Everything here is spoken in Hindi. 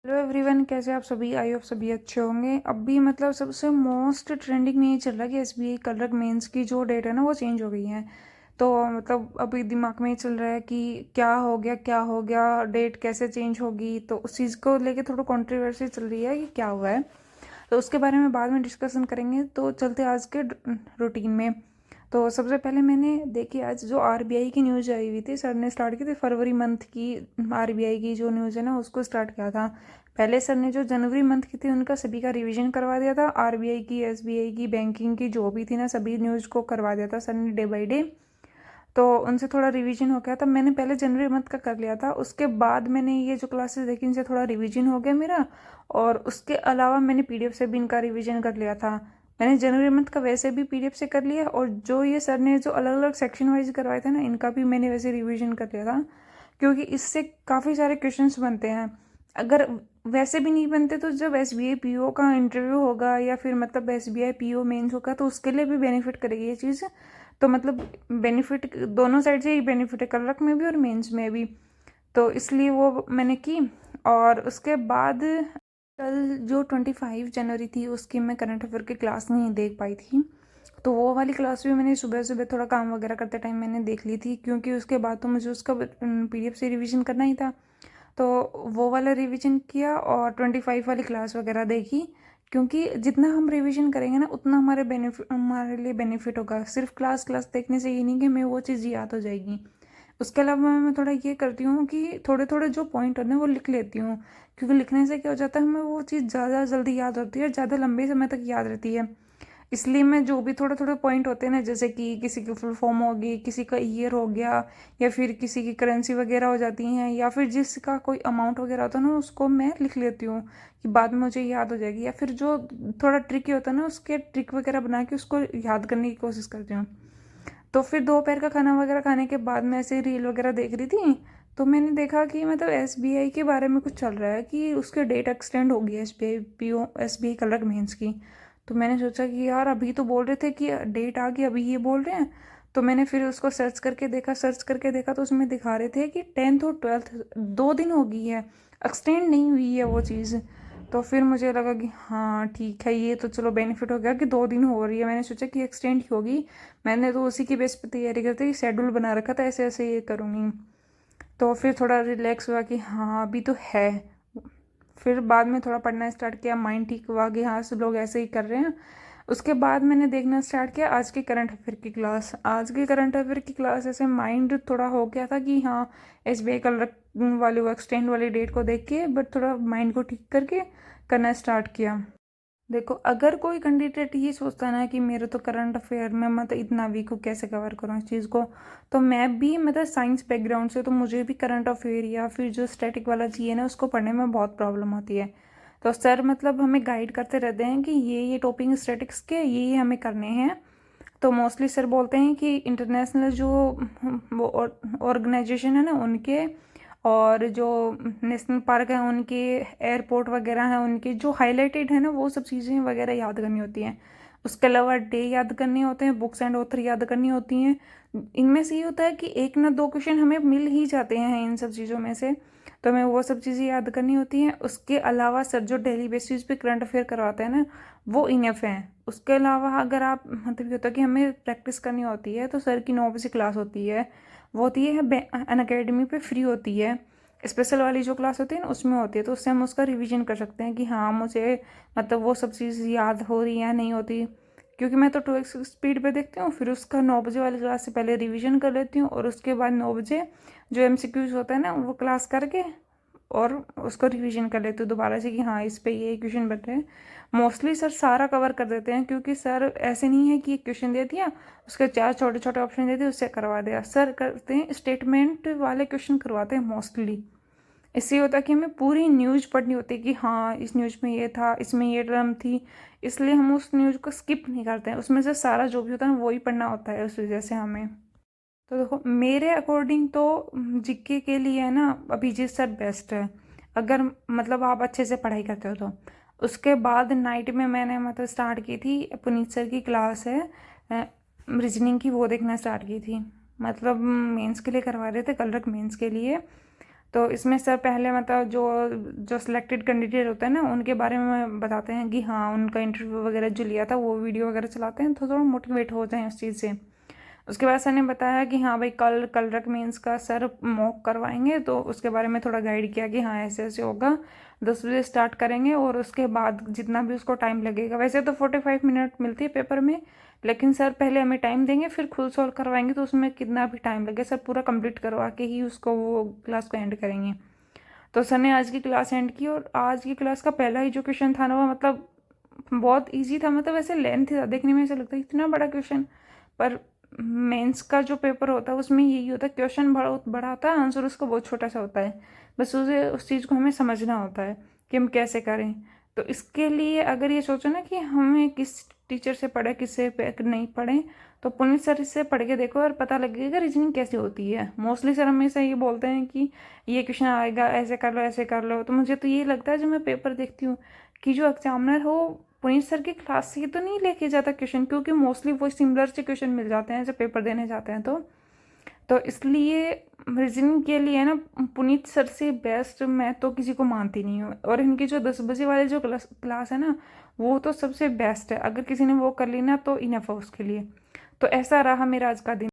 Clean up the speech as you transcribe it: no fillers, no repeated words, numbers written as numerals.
हेलो एवरीवन, कैसे आप सभी? आई होप सभी अच्छे होंगे। अभी मतलब सबसे मोस्ट ट्रेंडिंग में ये चल रहा है कि एसबीआई कलर मेंस की जो डेट है ना वो चेंज हो गई है। तो मतलब अभी दिमाग में ये चल रहा है कि क्या हो गया डेट कैसे चेंज होगी। तो उस चीज़ को लेके थोड़ा कंट्रोवर्सी चल रही है कि क्या हुआ है। तो उसके बारे में बाद में डिस्कशन करेंगे। तो चलते आज के रूटीन में। तो सबसे पहले मैंने देखी आज जो आरबीआई की न्यूज़ आई हुई थी, सर ने स्टार्ट की थी फरवरी मंथ की। आरबीआई की जो न्यूज़ है ना उसको स्टार्ट किया था। पहले सर ने जो जनवरी मंथ की थी उनका सभी का रिवीजन करवा दिया था। आरबीआई की, एसबीआई की, बैंकिंग की जो भी थी ना सभी न्यूज़ को करवा दिया था सर ने डे बाई डे। तो उनसे थोड़ा रिवीजन हो गया था। मैंने पहले जनवरी मंथ का कर लिया था, उसके बाद मैंने ये जो क्लासेस देखी इनसे थोड़ा रिवीजन हो गया मेरा। और उसके अलावा मैंने पीडीएफ से भी इनका रिवीजन कर लिया था। मैंने जनवरी मंथ का वैसे भी पीडीएफ से कर लिया, और जो ये सर ने जो अलग अलग सेक्शन वाइज करवाए थे ना इनका भी मैंने वैसे रिवीजन कर लिया था। क्योंकि इससे काफ़ी सारे क्वेश्चंस बनते हैं। अगर वैसे भी नहीं बनते तो जब एसबीआई पीओ का इंटरव्यू होगा या फिर मतलब एसबीआई पीओ मेंस होगा तो उसके लिए भी बेनिफिट करेगी ये चीज़। तो मतलब बेनिफिट दोनों साइड से ही बेनिफिट है, क्लर्क में भी और मेंस में भी। तो इसलिए वो मैंने की। और उसके बाद कल जो 25 जनवरी थी उसकी मैं करंट अफेयर की क्लास नहीं देख पाई थी। तो वो वाली क्लास भी मैंने सुबह सुबह थोड़ा काम वगैरह करते टाइम मैंने देख ली थी, क्योंकि उसके बाद तो मुझे उसका पीडीएफ से रिवीजन करना ही था। तो वो वाला रिवीजन किया और 25 वाली क्लास वगैरह देखी। क्योंकि जितना हम रिवीजन करेंगे ना उतना हमारे लिए बेनिफिट होगा। सिर्फ क्लास क्लास देखने से ये नहीं कि हमें वो चीज़ याद हो जाएगी। उसके अलावा मैं थोड़ा ये करती हूँ कि थोड़े थोड़े जो पॉइंट होते हैं वो लिख लेती हूँ। क्योंकि लिखने से क्या हो जाता है, हमें वो चीज़ ज़्यादा जल्दी याद होती है और ज़्यादा लंबे समय तक याद रहती है। इसलिए मैं जो भी थोड़े थोड़े पॉइंट होते हैं ना, जैसे कि किसी की फुल फॉर्म होगी, किसी का ईयर हो गया, या फिर किसी की करेंसी वगैरह हो जाती हैं, या फिर जिसका कोई अमाउंट वगैरह होता है ना उसको मैं लिख लेती हूँ कि बाद में मुझे याद हो जाएगी। या फिर जो थोड़ा ट्रिकी होता है ना उसके ट्रिक वगैरह बना के उसको याद करने की कोशिश करती हूँ। तो फिर दोपहर का खाना वगैरह खाने के बाद मैं ऐसे रील वगैरह देख रही थी। तो मैंने देखा कि मतलब एसबीआई के बारे में कुछ चल रहा है कि उसके डेट एक्सटेंड होगी, SBI PO SBI clerk mains की। तो मैंने सोचा कि यार अभी तो बोल रहे थे कि डेट आ गई, अभी ये बोल रहे हैं। तो मैंने फिर उसको सर्च करके देखा तो उसमें दिखा रहे थे कि 10th और 12th 2 दिन हो गई है, एक्सटेंड नहीं हुई है वो चीज़। तो फिर मुझे लगा कि हाँ ठीक है, ये तो चलो बेनिफिट हो गया कि 2 दिन हो रही है। मैंने सोचा कि एक्सटेंड ही होगी। मैंने तो उसी की बेस पे तैयारी करते शेड्यूल बना रखा था, ऐसे ऐसे ये करूँगी। तो फिर थोड़ा रिलैक्स हुआ कि हाँ अभी तो है। फिर बाद में थोड़ा पढ़ना स्टार्ट किया, माइंड ठीक हुआ कि हाँ सब लोग ऐसे ही कर रहे हैं। उसके बाद मैंने देखना स्टार्ट किया आज की करंट अफेयर की क्लास। आज की करंट अफेयर की क्लास ऐसे माइंड थोड़ा हो गया था कि हाँ एसबीआई कल वाली वो एक्सटेंड वाली डेट को देख के, बट थोड़ा माइंड को ठीक करके करना स्टार्ट किया। देखो, अगर कोई कैंडिडेट ये सोचता है ना कि मेरे तो करंट अफेयर में मतलब इतना वीक हूँ, कैसे कवर करूँ इस चीज़ को। तो मैं भी मतलब साइंस बैकग्राउंड से, तो मुझे भी करंट अफेयर या फिर जो स्टैटिक वाला चाहिए ना उसको पढ़ने में बहुत प्रॉब्लम होती है। तो सर मतलब हमें गाइड करते रहते हैं कि ये टॉपिक स्टैटिक्स के ये हमें करने हैं। तो मोस्टली सर बोलते हैं कि इंटरनेशनल जो वो ऑर्गेनाइजेशन है ना उनके, और जो नेशनल पार्क है उनके, एयरपोर्ट वगैरह हैं उनके, जो हाईलाइटेड है ना वो सब चीज़ें वगैरह याद करनी होती हैं। उसके अलावा डे याद करने होते हैं, बुक्स एंड ऑथर याद करनी होती हैं। इनमें से ये होता है कि एक ना दो क्वेश्चन हमें मिल ही जाते हैं इन सब चीज़ों में से। तो हमें वो सब चीज़ें याद करनी होती हैं। उसके अलावा सर जो डेली बेसिस पे करंट अफेयर करवाते हैं ना वो इनफ हैं। उसके अलावा अगर आप मतलब ये होता है कि हमें प्रैक्टिस करनी होती है, तो सर की 9 बजे क्लास होती है। वो होती है अन अकेडमी पे, फ्री होती है। स्पेशल वाली जो क्लास होती है ना उसमें होती है, तो उससे हम उसका रिवीजन कर सकते हैं कि हाँ मुझे मतलब वो सब चीज़ याद हो रही है नहीं होती। क्योंकि मैं तो 2x स्पीड पे देखती हूँ, फिर उसका 9 बजे वाली क्लास से पहले रिवीजन कर लेती हूँ, और उसके बाद 9 बजे जो एमसीक्यूज होता है ना वो क्लास करके और उसको रिवीजन कर लेती हूँ दोबारा से कि हाँ इस पे ये क्वेश्चन बन रहे हैं। मोस्टली सर सारा कवर कर देते हैं, क्योंकि सर ऐसे नहीं है कि एक क्वेश्चन दे दिया उसके 4 छोटे छोटे ऑप्शन दे दिए उससे करवा दिया। सर करते हैं स्टेटमेंट वाले क्वेश्चन करवाते हैं मोस्टली। इससे होता है कि हमें पूरी न्यूज़ पढ़नी होती है कि हाँ इस न्यूज़ में ये था, इसमें ये टर्म थी। इसलिए हम उस न्यूज़ को स्किप नहीं करते हैं, उसमें से सारा जो भी होता है वो ही पढ़ना होता है उस वजह से हमें। तो देखो मेरे अकॉर्डिंग तो जीके के लिए है ना अभिजीत सर बेस्ट है। अगर मतलब आप अच्छे से पढ़ाई करते हो तो। उसके बाद नाइट में मैंने मतलब स्टार्ट की थी, पुनीत सर की क्लास है रीजनिंग की, वो देखना स्टार्ट की थी। मतलब मेंस के लिए करवा रहे थे, कलरक मेंस के लिए। तो इसमें सर पहले मतलब जो जो सिलेक्टेड कैंडिडेट होते हैं ना उनके बारे में बताते हैं कि हाँ उनका इंटरव्यू वगैरह जो लिया था वो वीडियो वगैरह चलाते हैं तो थोड़ा मोटिवेट हो जाए उस चीज़ से। उसके बाद सर ने बताया कि हाँ भाई कल कलरक मीन्स का सर मॉक करवाएंगे, तो उसके बारे में थोड़ा गाइड किया कि हाँ ऐसे ऐसे होगा, 10 बजे स्टार्ट करेंगे और उसके बाद जितना भी उसको टाइम लगेगा, वैसे तो 45 मिनट मिलती है पेपर में, लेकिन सर पहले हमें टाइम देंगे फिर खुद सॉल्व करवाएंगे, तो उसमें कितना भी टाइम लगे सर पूरा कंप्लीट करवा के ही उसको वो क्लास को एंड करेंगे। तो सर ने आज की क्लास एंड की और आज की क्लास का पहला ही जो क्वेश्चन था ना वो मतलब बहुत इजी था, मतलब ऐसे लेंथ था, देखने में ऐसा लगता है इतना बड़ा क्वेश्चन, पर मेंस का जो पेपर होता है उसमें यही होता है, क्वेश्चन बहुत बड़ा होता है, आंसर उसका बहुत छोटा सा होता है, बस उसे उस चीज़ को हमें समझना होता है कि हम कैसे करें। तो इसके लिए अगर ये सोचो ना कि हमें किस टीचर से पढ़े किससे नहीं पढ़े, तो पुनीत सर इससे पढ़ के देखो और पता लगेगा रीजनिंग कैसे होती है। मोस्टली सर हमेशा ये बोलते हैं कि ये क्वेश्चन आएगा ऐसे कर लो ऐसे कर लो, तो मुझे तो ये लगता है जब मैं पेपर देखती हूँ कि जो एग्जामिनर हो पुनीत सर की क्लास से तो नहीं लेके जाता क्वेश्चन, क्योंकि मोस्टली वो सिमिलर से क्वेश्चन मिल जाते हैं जब पेपर देने जाते हैं। तो इसलिए रीजनिंग के लिए ना पुनीत सर से बेस्ट मैं तो किसी को मानती नहीं हूँ, और इनकी जो 10 बजे वाले जो क्लास है ना वो तो सबसे बेस्ट है, अगर किसी ने वो कर ली ना तो इनफ है उसके लिए। तो ऐसा रहा मेरा आज का दिन।